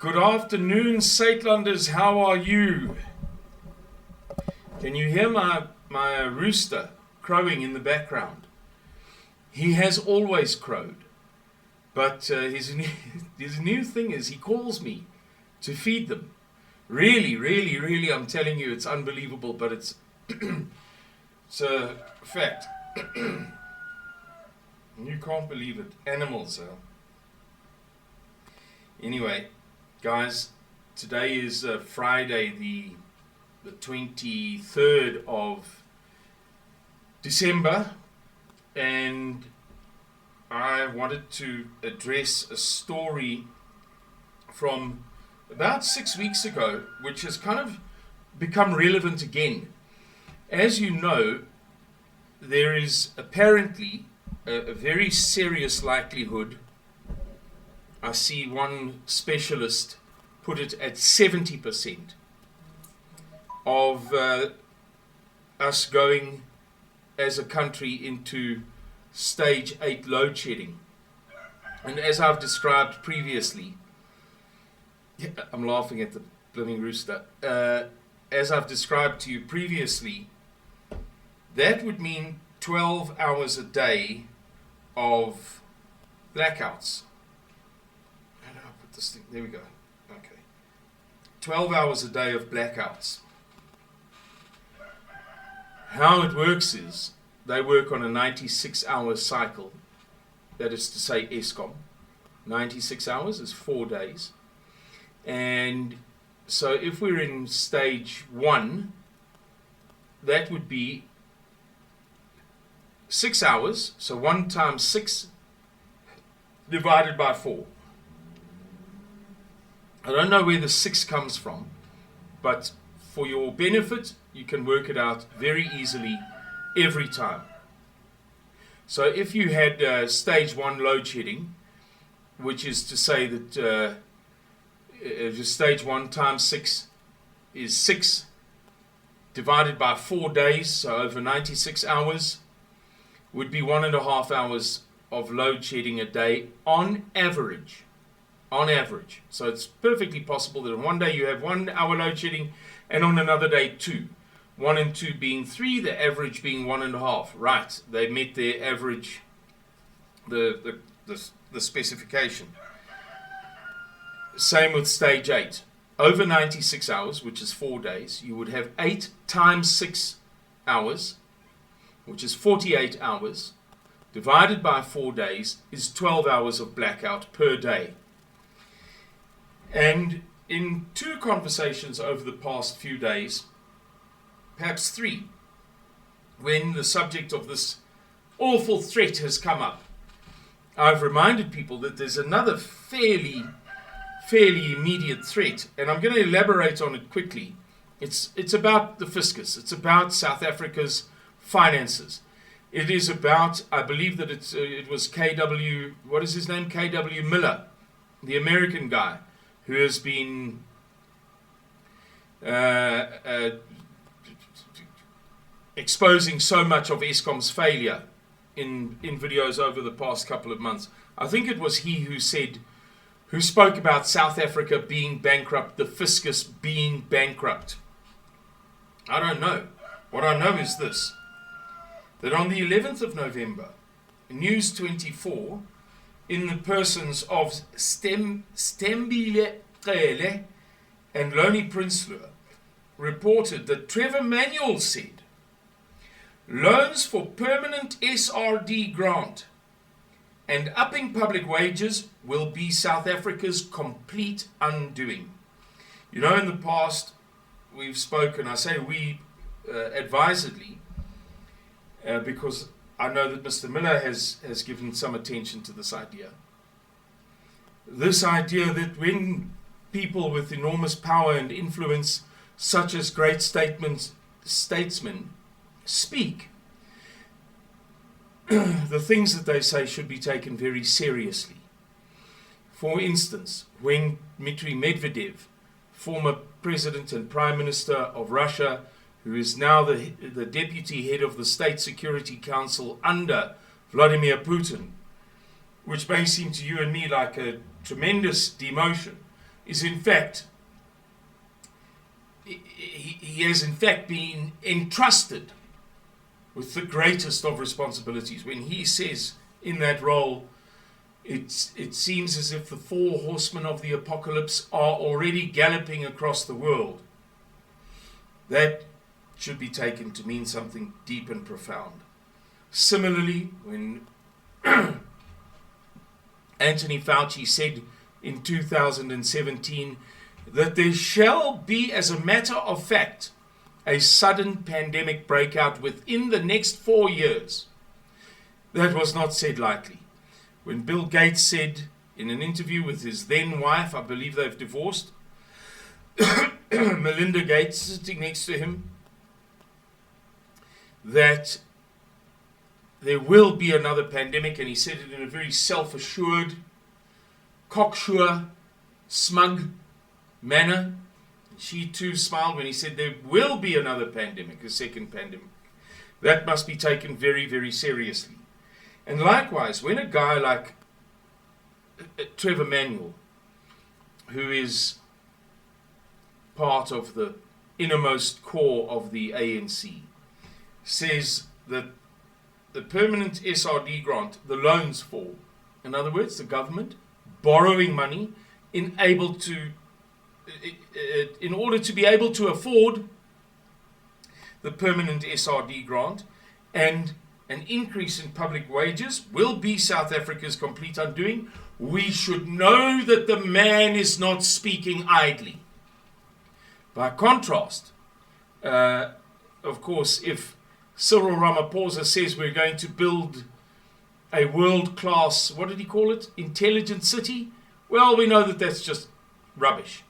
Good afternoon, Saitlanders. How are you? Can you hear my rooster crowing in the background? He has always crowed, but his new thing is he calls me to feed them. Really, I'm telling you, it's unbelievable, but it's it's a fact. You can't believe it. Animals. Anyway, guys, today is Friday, the 23rd of December, and I wanted to address a story from about 6 weeks ago, which has kind of become relevant again. As you know, there is apparently a very serious likelihood. I see one specialist put it at 70% of us going as a country into stage 8 load shedding. And as I've described previously, I'm laughing at the blooming rooster. As I've described to you previously, that would mean 12 hours a day of blackouts. How do I put this thing? There we go. Okay. 12 hours a day of blackouts. How it works is they work on a 96-hour cycle. That is to say, Eskom. 96 hours is 4 days. And so if we're in stage 1, that would be 6 hours, so 1 times 6 divided by 4. I don't know where the 6 comes from, but for your benefit, you can work it out very easily every time. So if you had stage 1 load shedding, which is to say that stage 1 times 6 is 6 divided by 4 days, so over 96 hours, would be 1.5 hours of load shedding a day on average. On average. So it's perfectly possible that on one day you have 1 hour load shedding and on another day 2. 1 and 2 being 3, the average being 1.5. Right, they met their average, the specification. Same with stage 8. Over 96 hours, which is 4 days, you would have 8 times 6 hours, which is 48 hours, divided by 4 days is 12 hours of blackout per day. And in 2 conversations over the past few days, perhaps 3, when the subject of this awful threat has come up, I've reminded people that there's another fairly immediate threat, and I'm going to elaborate on it quickly. It's about the fiscus. It's about South Africa's finances. It is about, I believe that it was KW, what is his name? KW Miller, the American guy, who has been exposing so much of Eskom's failure in videos over the past couple of months. I think it was he who spoke about South Africa being bankrupt, the fiscus being bankrupt. I don't know. What I know is this, that on the 11th of November, News 24, in the persons of Stembile Qele and Loni Prinsloo, reported that Trevor Manuel said, loans for permanent SRD grant and upping public wages will be South Africa's complete undoing. You know, in the past, we've spoken, I say we advisedly, because I know that Mr. Miller has given some attention to this idea. This idea that when people with enormous power and influence, such as great statesmen, speak, the things that they say should be taken very seriously. For instance, when Dmitry Medvedev, former president and prime minister of Russia, who is now the deputy head of the State Security Council under Vladimir Putin, which may seem to you and me like a tremendous demotion, is in fact, he has in fact been entrusted with the greatest of responsibilities. When he says in that role, it seems as if the 4 horsemen of the apocalypse are already galloping across the world. That should be taken to mean something deep and profound. Similarly, when Anthony Fauci said in 2017 that there shall be, as a matter of fact, a sudden pandemic breakout within the next 4 years, that was not said lightly. When Bill Gates said in an interview with his then wife, I believe they've divorced, Melinda Gates sitting next to him, that there will be another pandemic, and he said it in a very self-assured, cocksure, smug manner. She too smiled when he said there will be another pandemic, a second pandemic. That must be taken very, very seriously. And likewise, when a guy like Trevor Manuel, who is part of the innermost core of the ANC, says that the permanent SRD grant, the loans fall, in other words, the government borrowing money in order to be able to afford the permanent SRD grant, and an increase in public wages will be South Africa's complete undoing. We should know that the man is not speaking idly. By contrast, of course, if Cyril Ramaphosa says we're going to build a world-class, what did he call it, intelligent city, well, we know that that's just rubbish.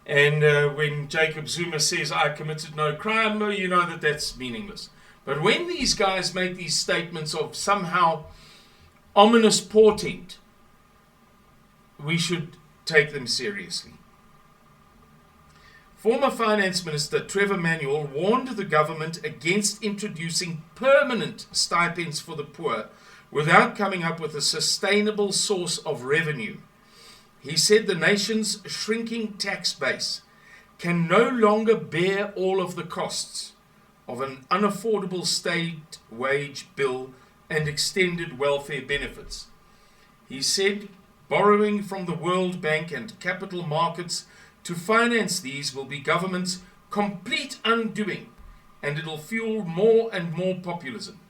And when Jacob Zuma says I committed no crime, you know that that's meaningless. But when these guys make these statements of somehow ominous portent, we should take them seriously. Former Finance Minister Trevor Manuel warned the government against introducing permanent stipends for the poor without coming up with a sustainable source of revenue. He said the nation's shrinking tax base can no longer bear all of the costs of an unaffordable state wage bill and extended welfare benefits. He said borrowing from the World Bank and capital markets to finance these will be government's complete undoing, and it'll fuel more and more populism.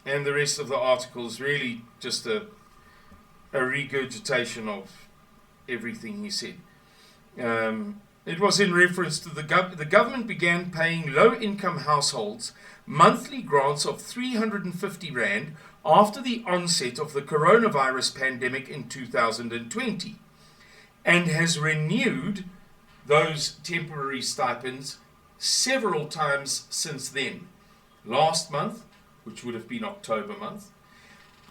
And the rest of the article is really just a regurgitation of everything he said. It was in reference to the government began paying low-income households monthly grants of 350 Rand after the onset of the coronavirus pandemic in 2020, and has renewed those temporary stipends several times since then. Last month, which would have been October month,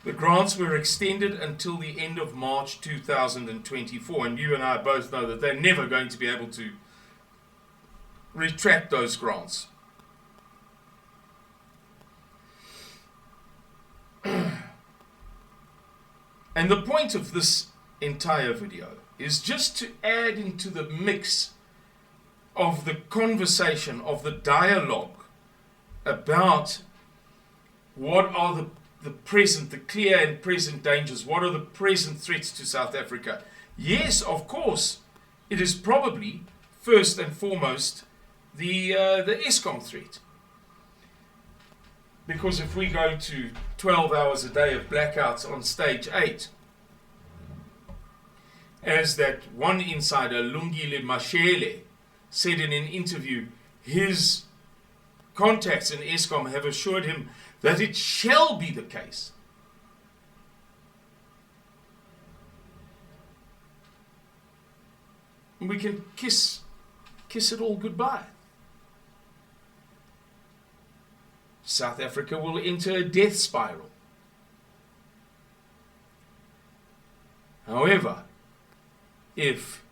the grants were extended until the end of March 2024, and you and I both know that they're never going to be able to retract those grants. And the point of this entire video is just to add into the mix of the conversation, of the dialogue about what are the present, the clear and present dangers, what are the present threats to South Africa. Yes, of course, it is probably first and foremost the Eskom threat. Because if we go to 12 hours a day of blackouts on stage 8, as that one insider, Lungile Mashele, said in an interview, his contacts in Eskom have assured him that it shall be the case. And we can kiss it all goodbye. South Africa will enter a death spiral. However, if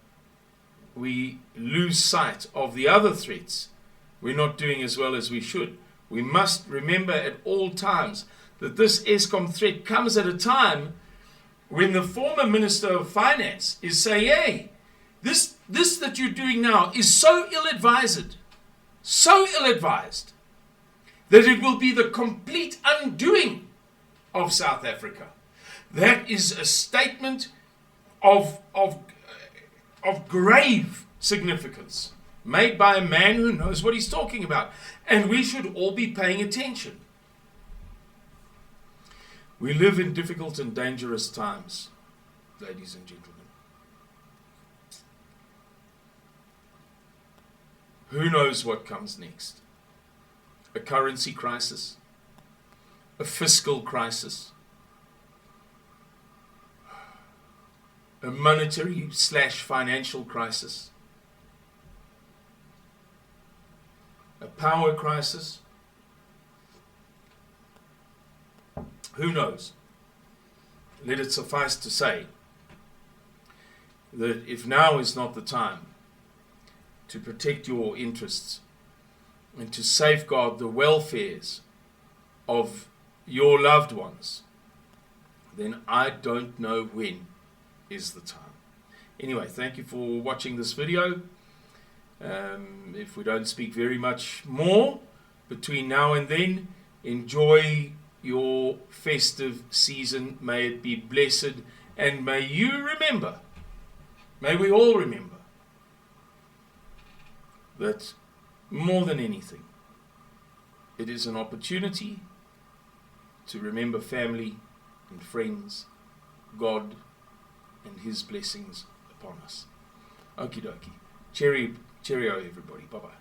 we lose sight of the other threats, we're not doing as well as we should. We must remember at all times that this Eskom threat comes at a time when the former Minister of Finance is saying, hey, this that you're doing now is so ill-advised, that it will be the complete undoing of South Africa. That is a statement of grave significance, made by a man who knows what he's talking about. And we should all be paying attention. We live in difficult and dangerous times, ladies and gentlemen. Who knows what comes next? A currency crisis, a fiscal crisis, a monetary/financial crisis, a power crisis. Who knows? Let it suffice to say that if now is not the time to protect your interests and to safeguard the welfares of your loved ones, then I don't know when is the time. Anyway, thank you for watching this video. If we don't speak very much more between now and then, enjoy your festive season. May it be blessed, and may you remember, may we all remember, that more than anything, it is an opportunity to remember family and friends, God and His blessings upon us. Okie dokie. Cheerio everybody. Bye-bye.